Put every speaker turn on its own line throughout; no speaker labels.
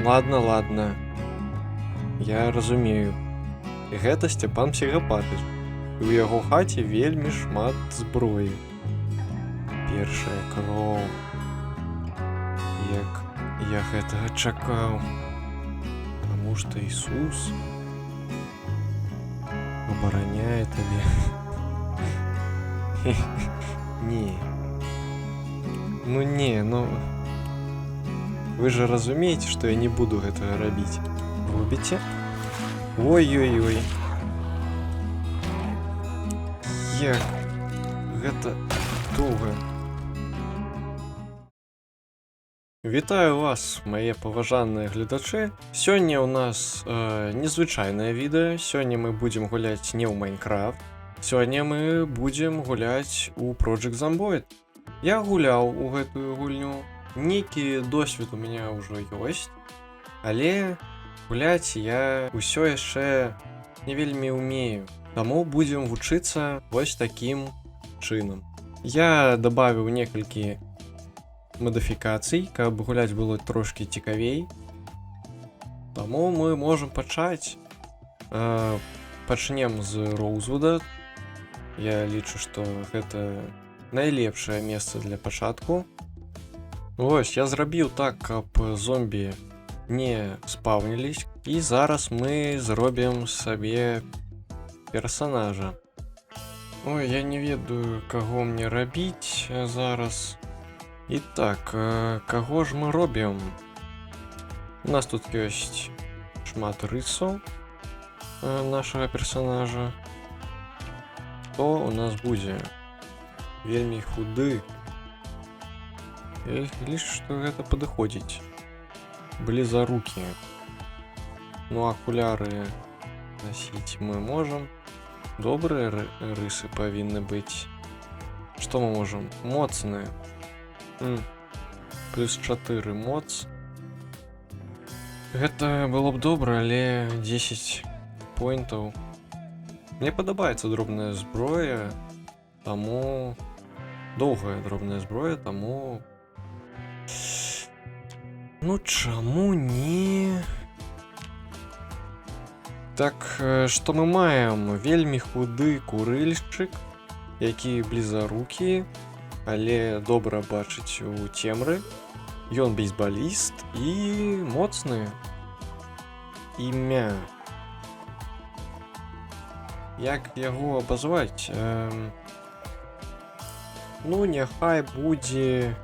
Ладно, ладно. Я разумею. Гэта Сцяпан Псіхапатыч. І ў яго хаце вельмі шмат зброі. Першая кроў. Як я гэтага чакаў. Таму што Ісус абараняе табе. Не. Ну не, ну... Вы же разумееце, што я не буду гэтага рабіць. Рубіце? Ой-ой-ой. Як гэта доўга. Вітаю вас, мае паважаныя гледачы. Сёння ў нас незвычайнае відэа. Сёння мы будзем гуляць не ў Майнкрафт. Сёння мы будзем гуляць у Project Zomboid. Я гуляў у гэтую гульню. Нейкі досвед у меня ўжо ёсць. Але гуляць я ўсё яшчэ не вельмі ўмею. Таму будзем вучыцца вось такім чынам. Я дабавіў некалькі мадыфікацый, каб гуляць было трошкі цікавей. Таму мы можам пачаць. Пачнем з Роузвуда. Я лічу, што гэта найлепшае месца для пачатку. Вось, я зрабіў так, каб зомбі не спаўнілись. І зараз мы зробім сабе персонажа. Ой, я не ведаю, каго мне рабіць зараз. І так, каго ж мы робім? У нас тут ёсць шмат рысаў нашага персонажа. То у нас будзе вельмі худы. Я лічу, што гэта падыходзіць. Блізарукі. Ну, акуляры насіць мы можам. Добрыя рысы павінны быць. Што мы можам? Моцныя. Плюс 4 моц. Гэта было б добра, але 10 поінтаў. Мне падабаецца дробная зброя, таму... Доўгая дробная зброя, таму... Ну, чаму не... Так, што мы маем? Вельмі худы курыльшчык, які блізарукі, але добра бачыць у цемры. Ён бейсбаліст і моцны. Імя. Як яго абазваць? Ну, няхай будзе...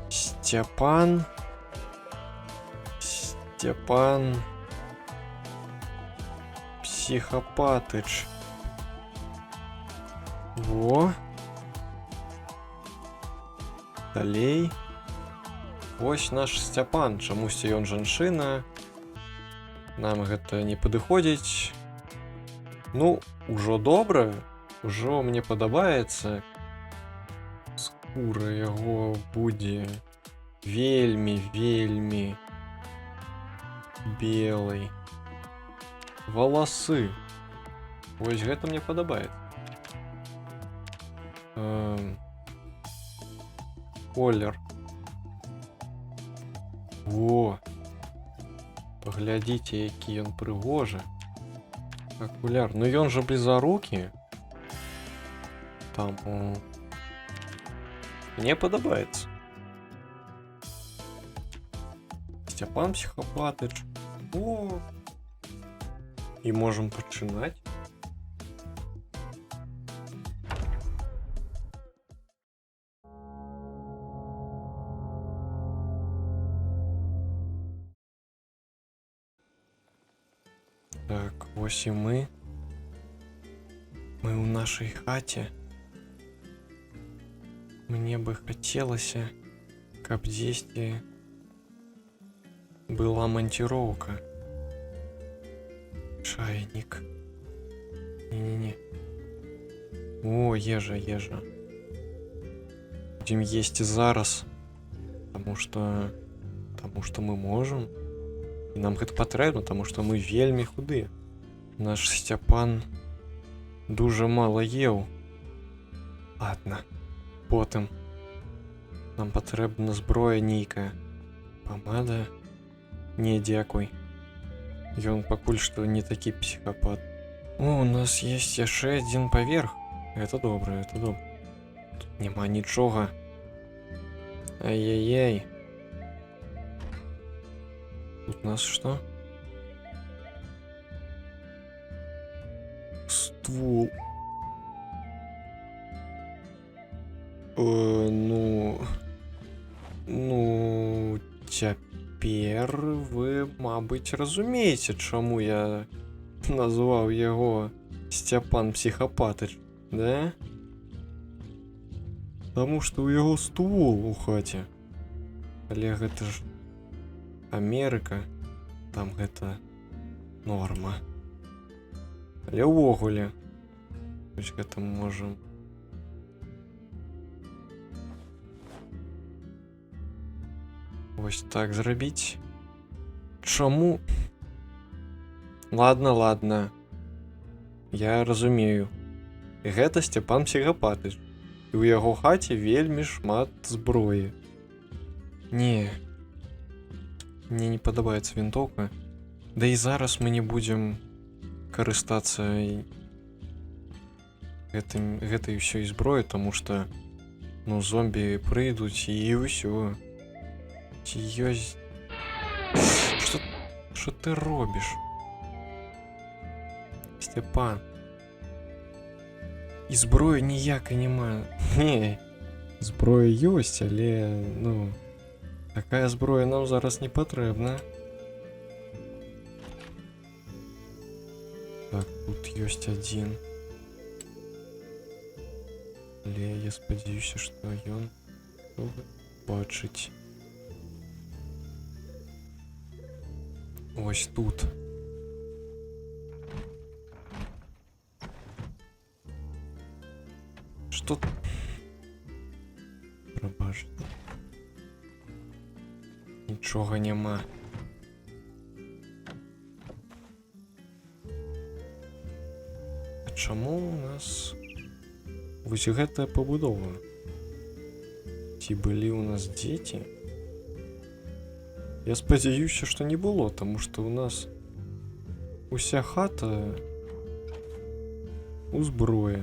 Сцяпан... Сцяпан... Псіхапатыч. Во. Далей. Вось наш Сцяпан. Чамусьці ён жанчына. Нам гэта не падыходзіць. Ну, ужо добра. Ужо мне падабаецца. Скура яго будзе вельмі белай. Валасы. Вось гэта мне падабаецца. Колер. Во. Паглядзіце, які ён прыгожы. Акуляр. Ну ён жа блізарукі. Там... Мне падабаецца. Сцяпан Псіхапатыч. О! І можам пачынаць. Так, вось і мы. Мы ў нашай хаце. Мне бы хацелася, каб дзесьці была манціроўка. Чайнік. Не-не-не. О, ежа. Будем есці зараз. Таму што мы можам. І нам гэта патрэбна, таму што мы вельмі худыя. Наш Сцяпан дужа мала еў. Ладно. Потым. Нам патрэбна зброя нейкая. Памада. Не, дзякуй. Ён пакуль што не такі псіхапат. О, у нас есть яшчэ адзін паверх. Это добра, это добра. Тут няма нічога. Ай-яй-яй. Тут у нас што? Ствол. Ну, цяпер вы, мабыць, разумееце, чаму я назваў яго Сцяпан Псіхапатыч, да? Таму што ў яго ствол у хаце. Але гэта ж Амерыка, там гэта норма. Але ўвогуле, вось гэта можам вось так зрабіць. Чаму? Ладно, ладно. Я разумею. Гэта Сцяпан Псіхапатыч. І ў яго хаце вельмі шмат зброі. Не. Мне не падабаецца вінтоўка. Да і зараз мы не будзем карыстацца гэтай ўсёй зброі, таму што ну зомбі прыйдуць і ўсё. Ці ёсць... Што ты робіш? Сцяпан. І зброі ніякай няма. Не, зброя ёсць, але, ну, такая зброя нам зараз не патрэбна. Так, тут ёсць адзін. Але я спадзяюся, што ён бачыць. Ось тут. Что? Пробачте. Нічога няма. А чаму у нас вось гэтая пабудова? Ці былі ў нас дзеці? Я спадзяюся, што не было, таму што ў нас уся хата у зброі.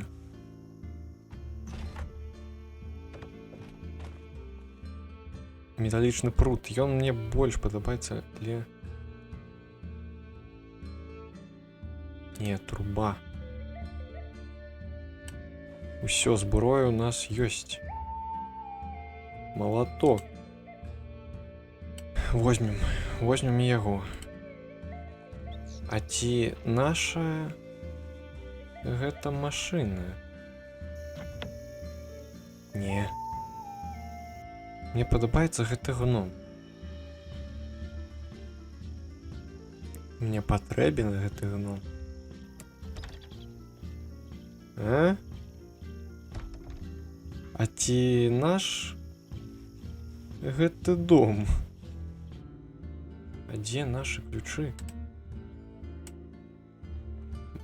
Металічны прут, ён мне больш падабаецца, але... Не, труба. Усё, зброя у нас ёсць. Малаток. Возьмем яго. А ці наша гэта машына? Не. Мне падабаецца гэты гном. Мне патрэбен гэты гном. А? А ці наш гэты дом? А дзе нашы ключы?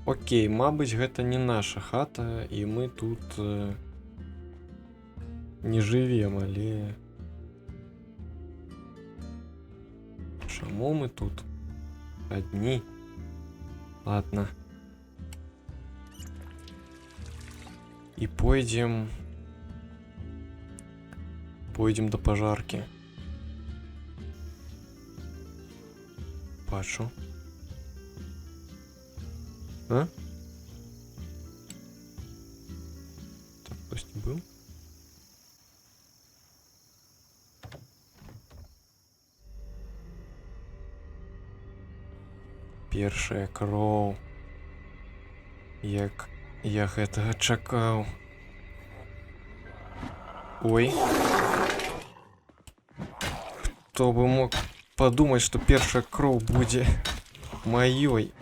Окей, мабыць, гэта не наша хата, і мы тут не жывем, але... Чаму мы тут адні? Ладно. І пойдзем да пажаркі. Бачу. А? Так, хтосьці быў? Першая кроў. Як я гэтага чакаў. Ой. Хто бы мог подумать, что першая кроў будзе маёй.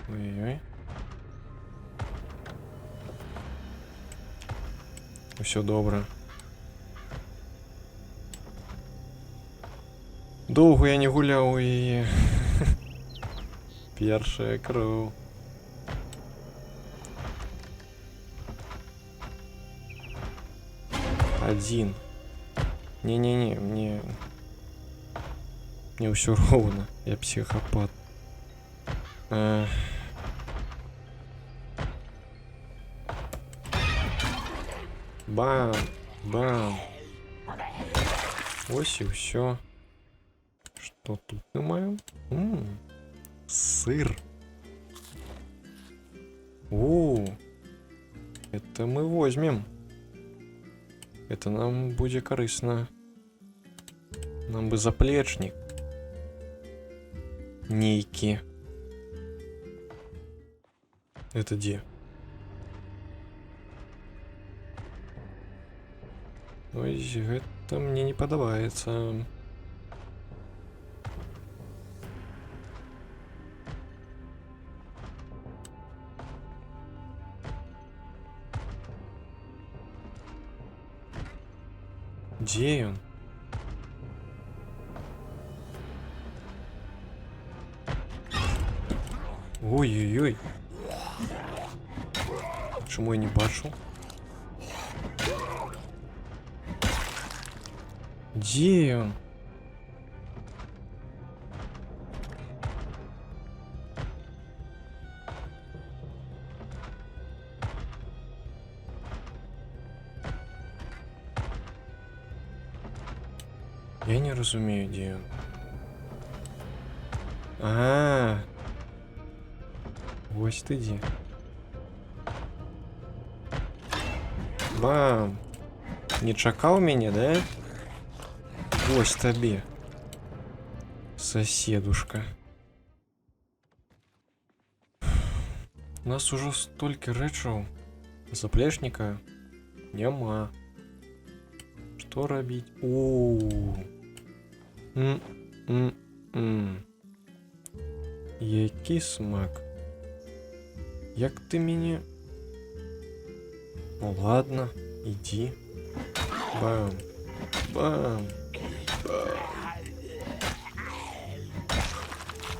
Ой-ой. Усё добра. Доўга я не гуляў у яе. Першая кроў. Один. Не-не-не, мне все ровно. Я психопат. Бам, бам. Ось і все. Что тут мы маем? Сыр. Это мы возьмем. Это нам будет корисно. Нам бы заплечник. Нейки. Это где? Ой, это мне не подобается. Где он? Ой-ой-ой. Чому я не бачу? Где он? Я не разумею, где он. Ось ты где. Бам! Не чакал меня, да? Ось тебе, соседушка. У нас уже столько рэчаў. Заплечника нема. Что робить? Який смак. Як ты меня... Ну ладно, иди. Бам. Бам.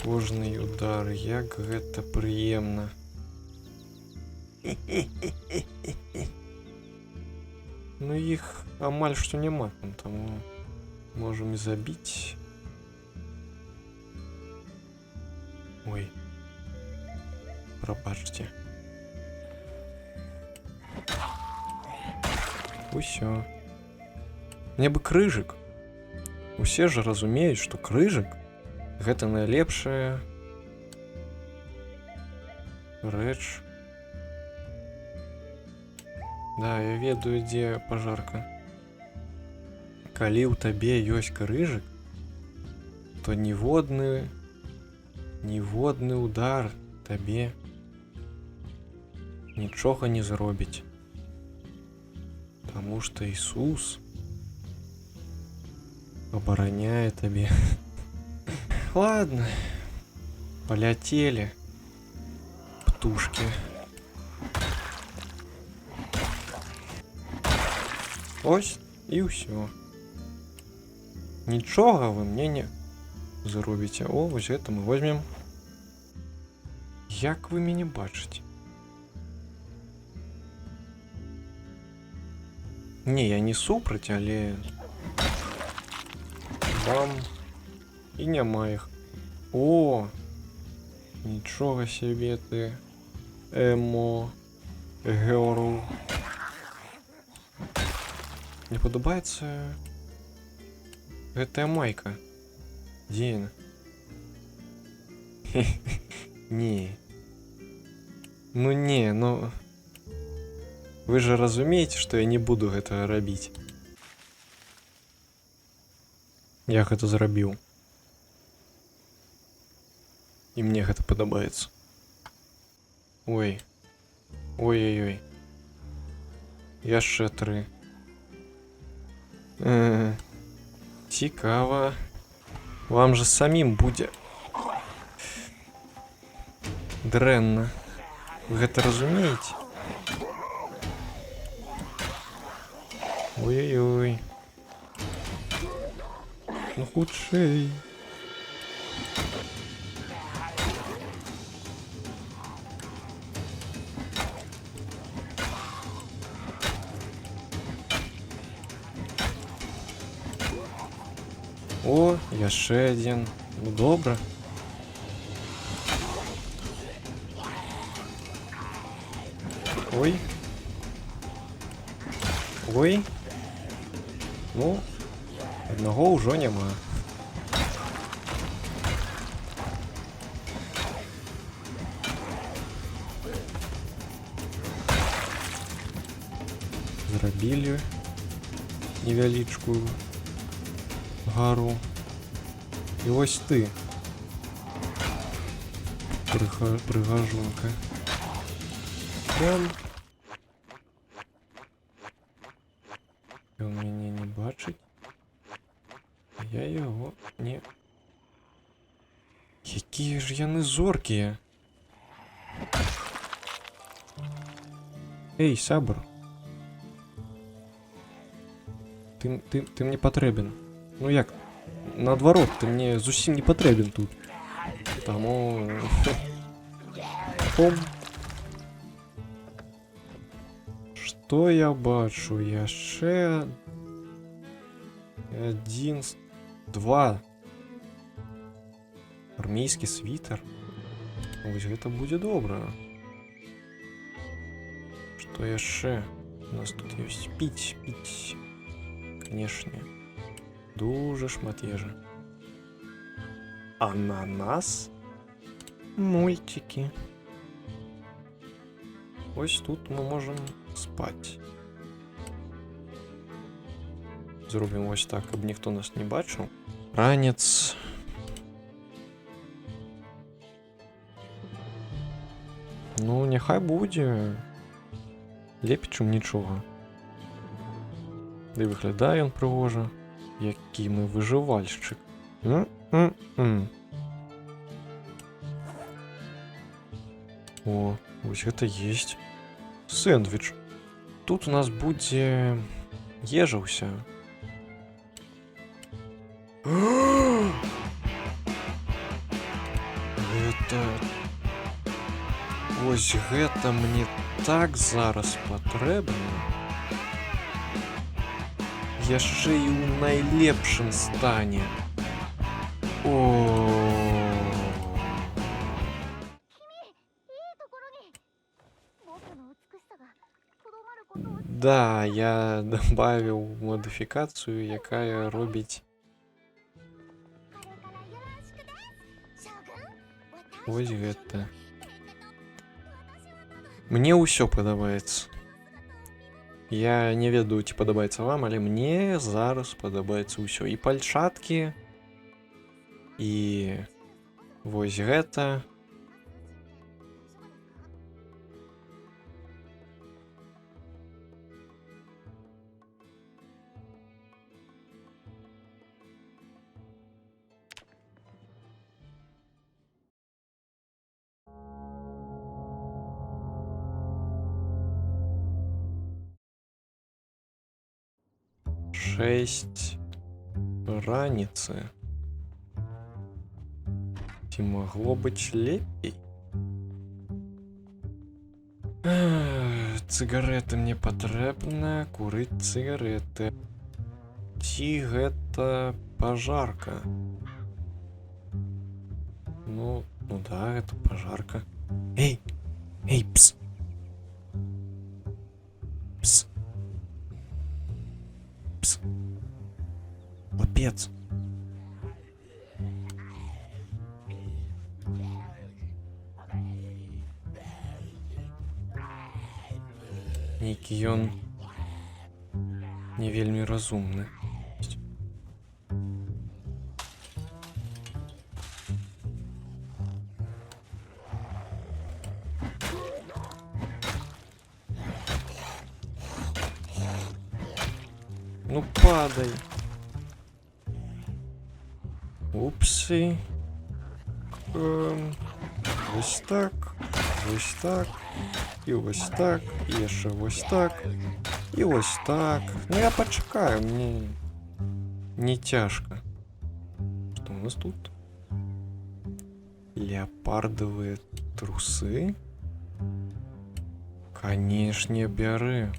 Кожный удар, як гэта прыемна. Ну их амаль что нема, тому можем и забить. Ой. Пробачьте. Усё. Мне бы крыжик. Усе же разумеюць, што крыжик гэта найлепшая рэч. Да, я ведаю, дзе пажарка. Калі ў табе ёсць крыжик, то ніводны удар табе нічога не зробіць. Таму што Ісус обороняет тебе. Ладно. Полетели. Птушки. Ось и все. Ничего вы мне не зарубите. О, вот это мы возьмем. Як вы меня бачите? Не, я не супраць, але... Бам. И няма их. О! Ничего себе ты. Эмо. Герл. Мне подобается... Гэтая майка. Где она? Не. Ну не, ну... Вы же разумеете, что я не буду гэта рабіць. Я гэта зрабіў. І мне гэта падабаецца. Ой. Ой-ой-ой. Яшчэ 3. Цікава. Вам же самим будзе дрэнна. Вы гэта разумееце? Ой-ой-ой. Ну худший. О, яшчэ адзін. Ну добра. Ой. Ой. Ну, аднаго ўжо няма. Зрабілі невялічкую гару. І вось ты. Прыгажунка. Прям. Ён мяне не бачыць. Я яго не... Якія ж яны зоркія. Эй, сябр. Ты мне патрэбен. Ну як? Наадварот, ты мне зусім не патрэбен тут. Таму... Хом. Што я бачу? Яшчэ... Адзін... Два. Армейскі світер. Вось гэта будзе добра. Што яшчэ? У нас тут ёсць піць. Канешне. Дуже шмат ежы. Ананас? Мультики. Ось тут мы можем спать. Зробім ось так, каб ніхто нас не бачыў. Ранец. Ну, няхай будзе. Лепей, чым нічога. Ды выглядае ён прыгожа. Які мы выжывальшчык. О, вось гэта есть. Сэндвіч. Тут у нас будзе ежа ўся. Гэта... Вось гэта мне так зараз патрэбна. Яшчэ і ў найлепшым стане. Да, я добавил модификацию, якая робить. Вось гэта. Мне ўсё падабаецца. Я не ведаю, ці падабаецца вам, але мне зараз падабаецца ўсё. І пальчаткі, і вось гэта. Шесть раніцы. Ці магло быць лепей? Цыгареты мне патрэбна, курыць цыгареты. Ці гэта пажарка? Ну да, гэта пажарка. Эй, пс. Пс. Пс. Лапец. Нейкі ён не вельмі разумны. Ну падай. Упсы. Вось так. Вось так. І вось так. І яшчэ вось так. І вось так. Ну я пачакаю, мне не цяжка. Што у нас тут? Леопардовые трусы? Канешне, бяры.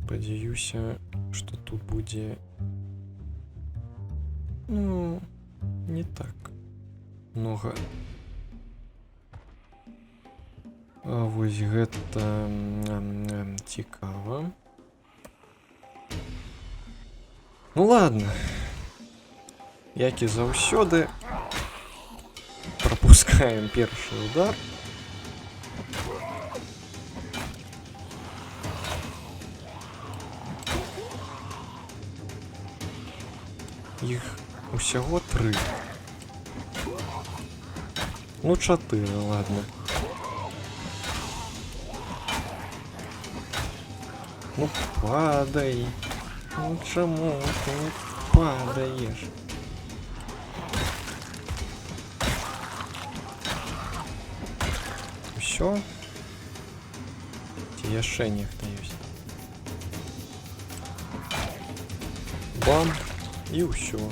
Спадзяюся, што тут будзе Ну, не так много. А вось гэта цікава. Ну ладно. Як і заўсёды, пропускаем першы удар. Іх усяго 3. Ну 4, ладно. Ну падай. Ну чаму ты не падаеш? Усё? Ці яшчэ нехта ёсць? Бам! І ўсё.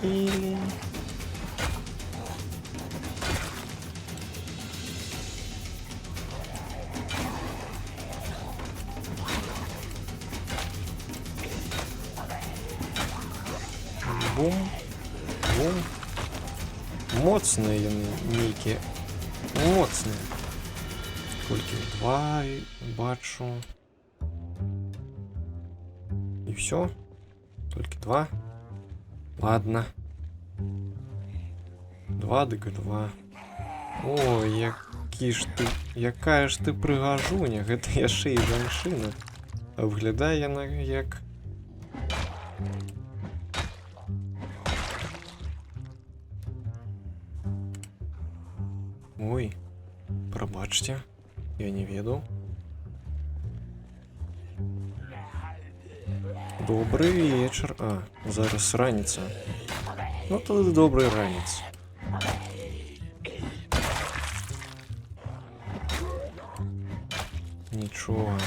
І... Бум. Бум. Моцныя яны нейкія. Моцныя. Толькі 2 бачу. І все. Толькі 2. Ладно. 2 дык 2. Ой, які ж ты... Якая ж ты прыгажуня. Гэта яшчэ і жанчына. А выглядае яна як... Ой, прабачце. Я не ведаў. Добрый вечер. А, зараз раніца. Ну, тады добрый раніц. Нічого.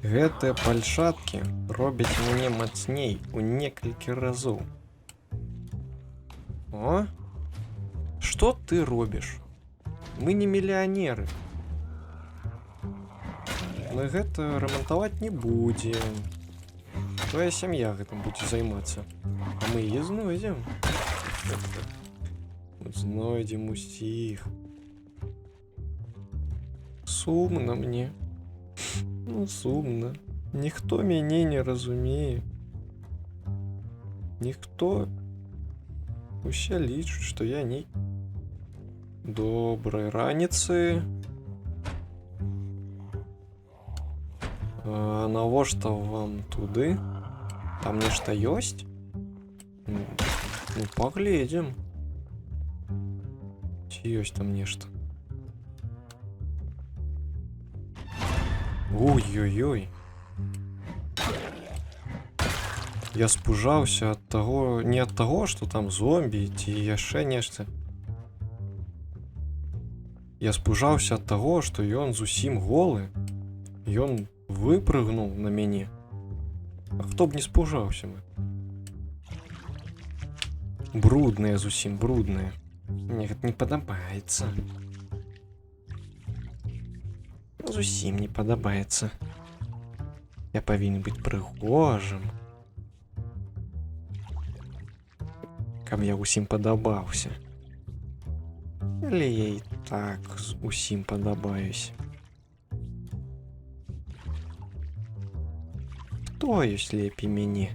Гэтыя пальчаткі робяць мяне мацней у некалькі разоў. О? Што ты робіш? Мы не мільянеры. Мы гэта рамантаваць не будзем. Твоя сям'я гэтым будзе займацца. А мы яе знойдзем. Знойдзем усіх. Сумна мне. Ну, сумна. Ніхто мяне не разумее. Ніхто. Усе лічаць, што я не... Добрай раніцы. А навошта вам туды? Там нешта ёсць? Ну, паглядзім. Ці ёсць там нешта? Ой-ой-ой. Я спужаўся ад таго, не ад таго, што там зомбі ці яшчэ нешта. Я спужаўся ад таго, што ён зусім голы. Ён выпрыгнуў на мяне. А хто б не спужаўся мы? Брудныя зусім, брудныя. Мне гэта не падабаецца. Зусім не падабаецца. Я павінен быць прыгожым. Каб я усім падабаўся. Але я і так усім падабаюсь. Хто ёсць лепей мяне?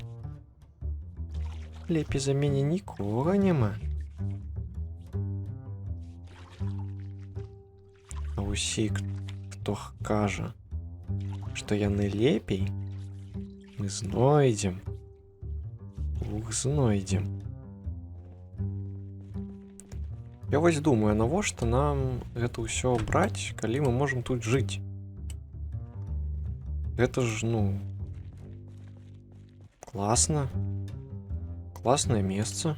Лепей за мяне нікога няма. А усе, хто кажа, што яны лепей, мы знойдзем. Ух, знойдзем. Я вось думаю, навошта нам гэта ўсё браць, калі мы можам тут жыць? Гэта ж, ну... Класна. Класнае месца.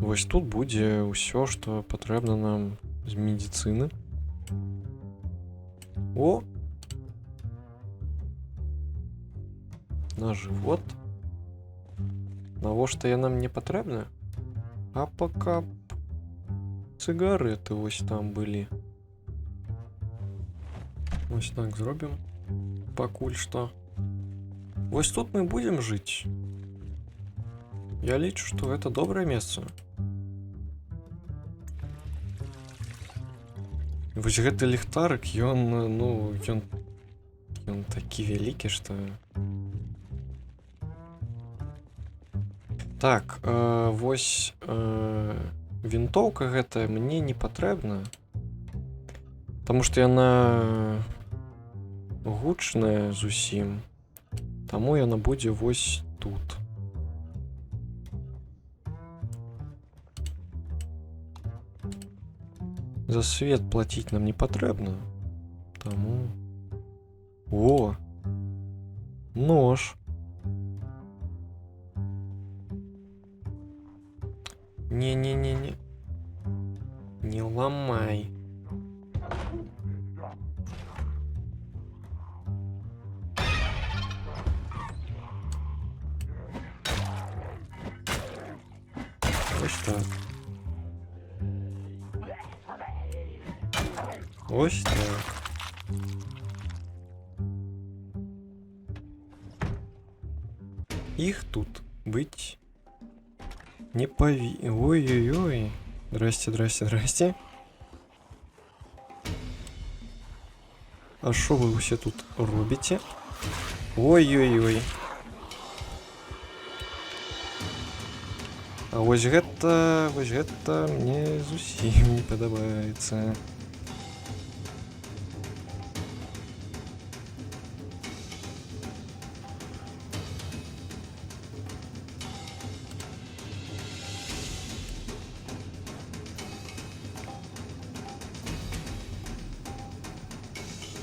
Вось тут будзе ўсё, што патрэбна нам з медыцыны. О! на живот. Навошта яна мне патрэбна? А пока цыгареты вось там былі. Вось так зробім. Пакуль што. Вось тут мы будем жыць. Я лічу, што гэта добрае месца. Вось гэты ліхтарык, ён, ну, ён такі вялікі, што... Так, вось вінтоўка гэтая мне не патрэбна. Таму што яна гучная зусім. Таму яна будзе вось тут. За свет плаціць нам не патрэбна. Таму... О! Нож! Не-не-не-не. Не ламай. Ось так. Ось так. Их тут быть не Ой-ой-ой. Здрасте, здрасте, здрасте. А шо вы все тут робите? Ой-ой-ой. А вось гэта мне зусім не падабаецца.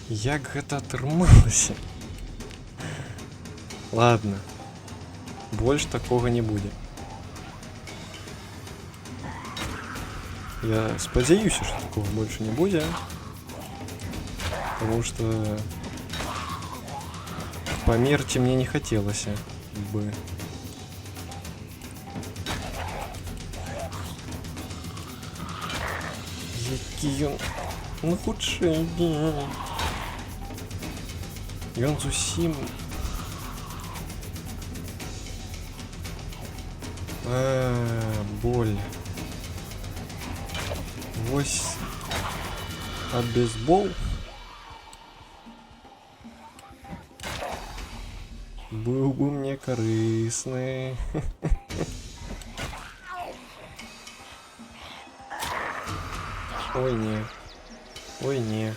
Як гэта атрымалася? Ладно. Больш такога не будзе. Я спадзяюся, што такого больше не будзе. Потому что памерці мне не хацелася бы. Які ён... Ну хутчэй. Ён зусім... боль. Вось... А бейсбол... Был бы мне корыстный. Ой, не. Ой, не.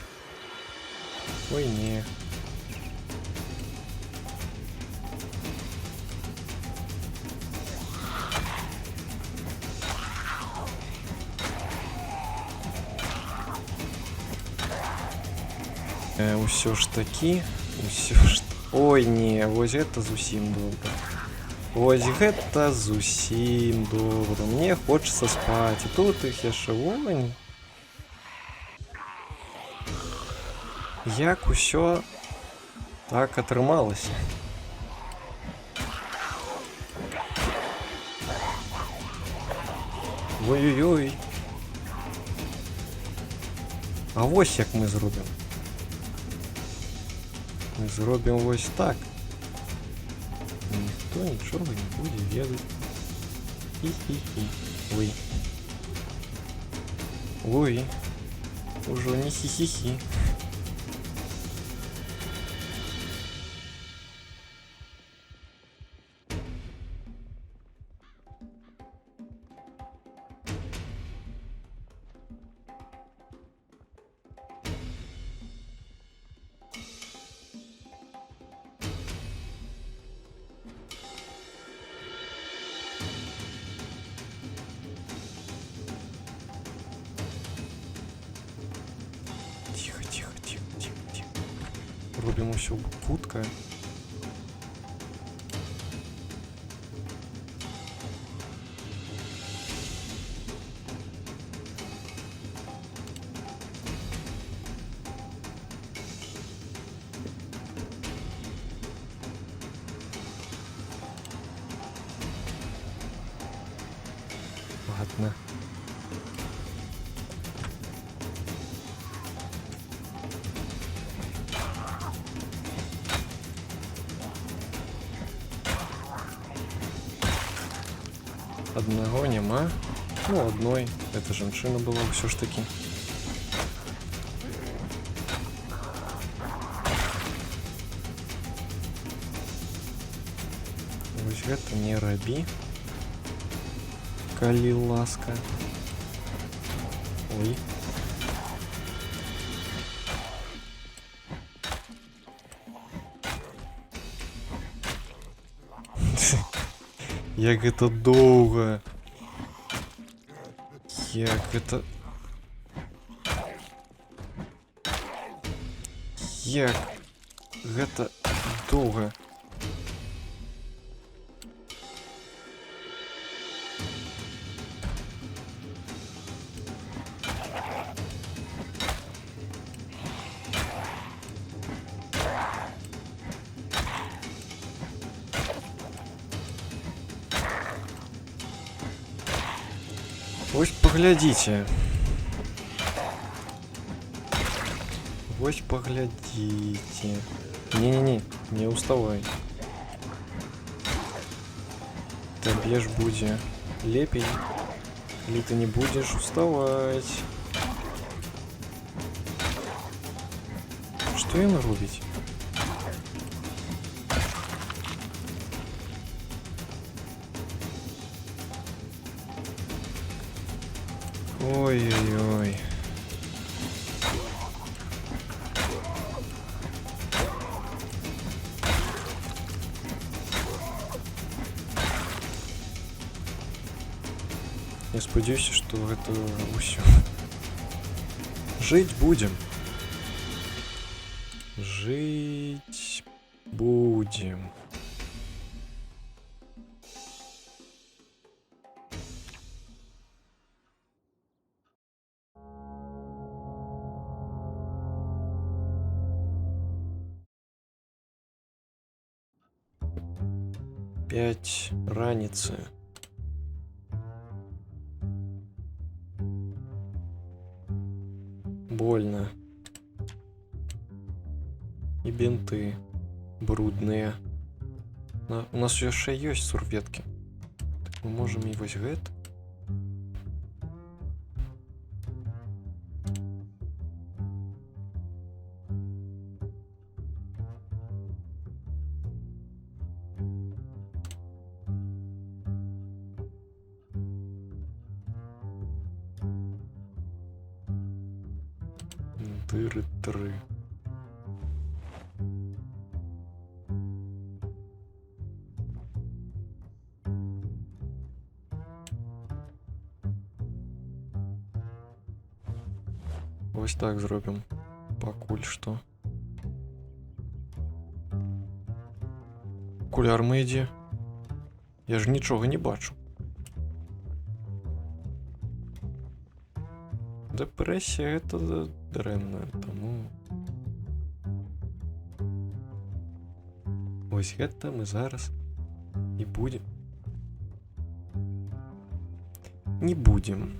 Ой, не. Усё ж таки, усё ж... Ой, не, вось гэта зусім добра. Вось гэта зусім добра. Мне хочется спать. И тут их яшчэ вон. Як усё так атрымалася. Ой-ой-ой. А вось як мы зробім. Мы зробім вось так. Ніхто нічога не будзе ведаць. Хі-хі-хі. Ой. Ой. Ужо не хі-хі-хі. Робім усё хутка. на. Одного нема. Ну, одной. Это женщина была все ж таки. Вось гэта не рабі. Калі ласка. Ой. Як гэта доўга. Як гэта... Як гэта доўга. Вось поглядите. Вось поглядите. Не-не-не, не уставай. Табе ж будзе лепей, или ты не будешь уставать. Что ему робить? Ой-ой-ой. Я спадзяюся, что это усё. Жить будем. Жить будем. Пять раницы. Больно. И бинты брудные. У нас еще есть сурветки. Так мы можем и вось гэта. Дыры 3. Ось так зробім. Пакуль што. Окуляр ідзе. Я ж нічога не бачу. Депресія гэта дрэнна, таму... Ось гэта мы зараз і будем. Не будем.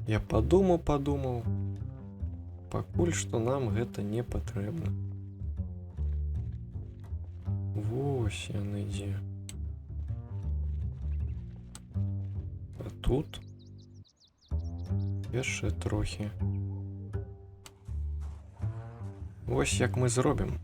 Я подумаў, пакуль што нам гэта не патрэбна. Вось яны дзе. А тут яшчэ трохі. Вось як мы зробім.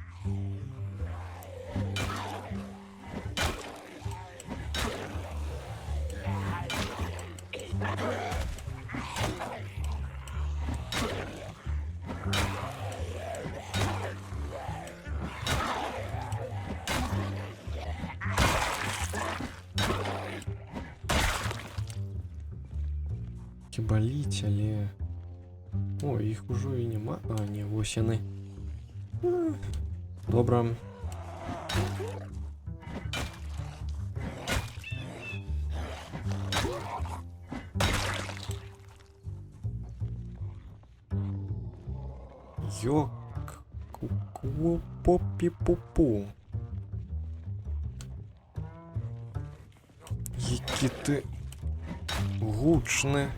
Боліць, але... О, іх ужо і нема. А, не, вось яны. Добра. Йок. Ку-ку-попі-пу-пу. Які ти... гучны.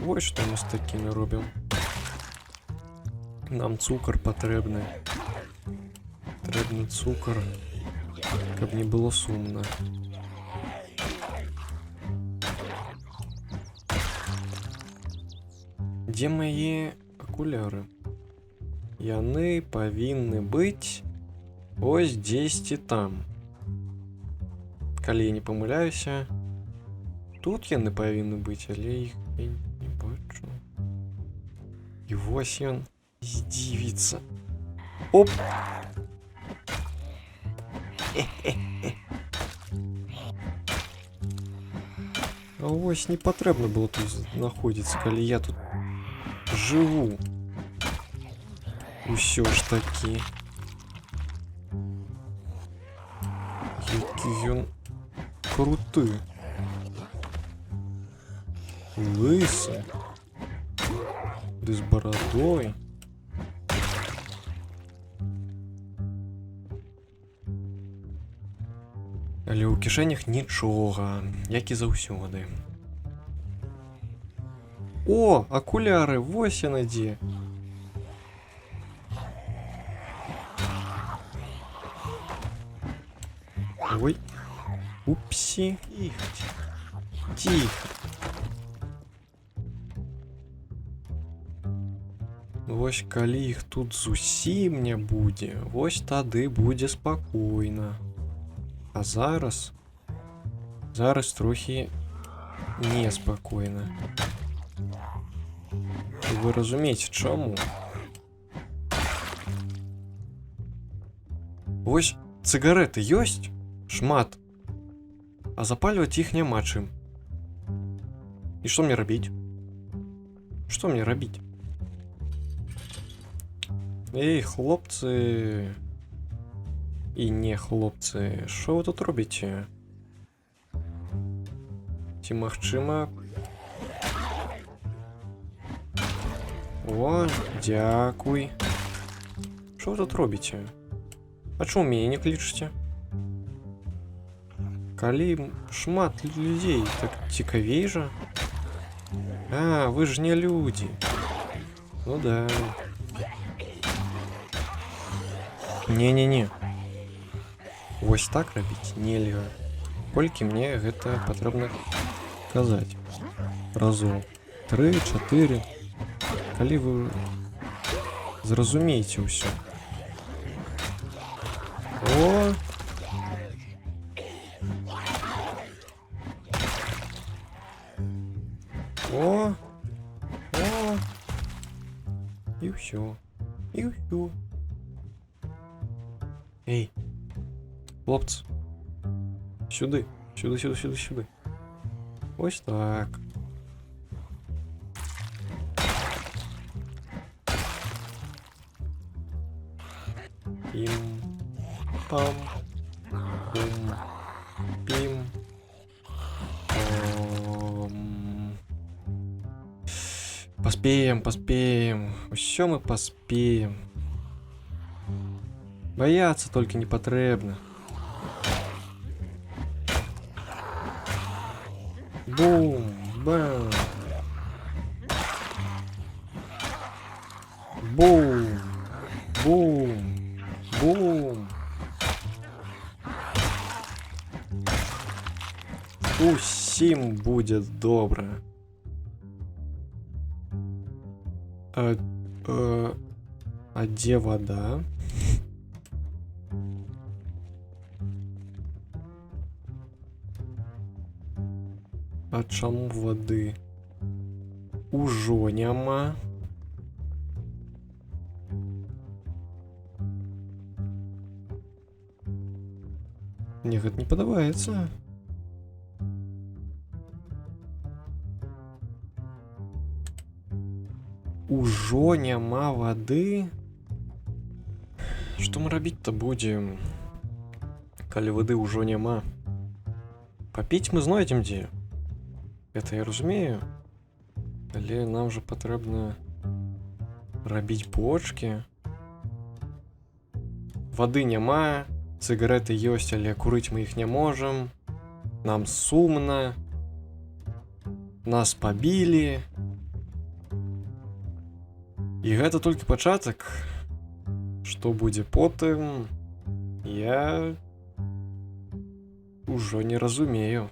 Вось што мы з такімі робім. Нам цукар патрэбны. Патрэбны цукар, каб не было сумна. Дзе мае акуляры? Яны павінны быць ось дзесьці там. Калі я не памыляюся, тут яны павінны быць, але іх я не бачу. І вось ён здзівіцца. Оп! А вось не патрэбна было тут знаходзіцца, калі я тут жыву. Усё ж такі. Які ён круты. Лысы. Ды з барадой. Але ў кішэнях нічога, як і заўсёды. О, акуляры, вось яны дзе. Ой, упсі. Тихо. Вось калі іх тут зусім не будзе, вось тады будзе спакойна. А зараз трохі неспакойна. Вы разумееце, чаму? Вось цыгареты ёсць? Шмат. А запальваць іх няма чым. І што мне рабіць? Што мне рабіць? Эй, хлопцы і не хлопцы, што вы тут робіце? Ці магчыма? О, дзякуй. Што вы тут робіце? А чому мяне не клічыце? Калі шмат людзей, так цікавей жа. А, вы ж не людзі. Ну да. Не-не-не. Вось так рабіць нельга. Колькі мне гэта патрэбна казаць? Разоў 3-4. Калі вы зразумееце ўсё. О! О! О! І ўсё. І ўсё. Эй, хлопцы, сюды, сюды. Ось так. Пим, пам, пум, пим, пам. Поспеем. Усё мы поспеем. Бояться только не потребно. Бум, бам. Бум, бум. Усім буде добре. А где вода? А чаму воды ужо няма? Мне гэта не падабаецца. Ужо няма воды? Што мы рабіць-то будзем, калі воды ўжо няма? Папіць мы знойдзем дзе. Это я разумею. Але нам же патрэбна рабіць бочкі. Воды няма, Цыгареты ёсць, але курыць мы іх не можам. Нам сумна. Нас пабілі. І гэта толькі пачатак. Што будзе потым, я ўжо не разумею.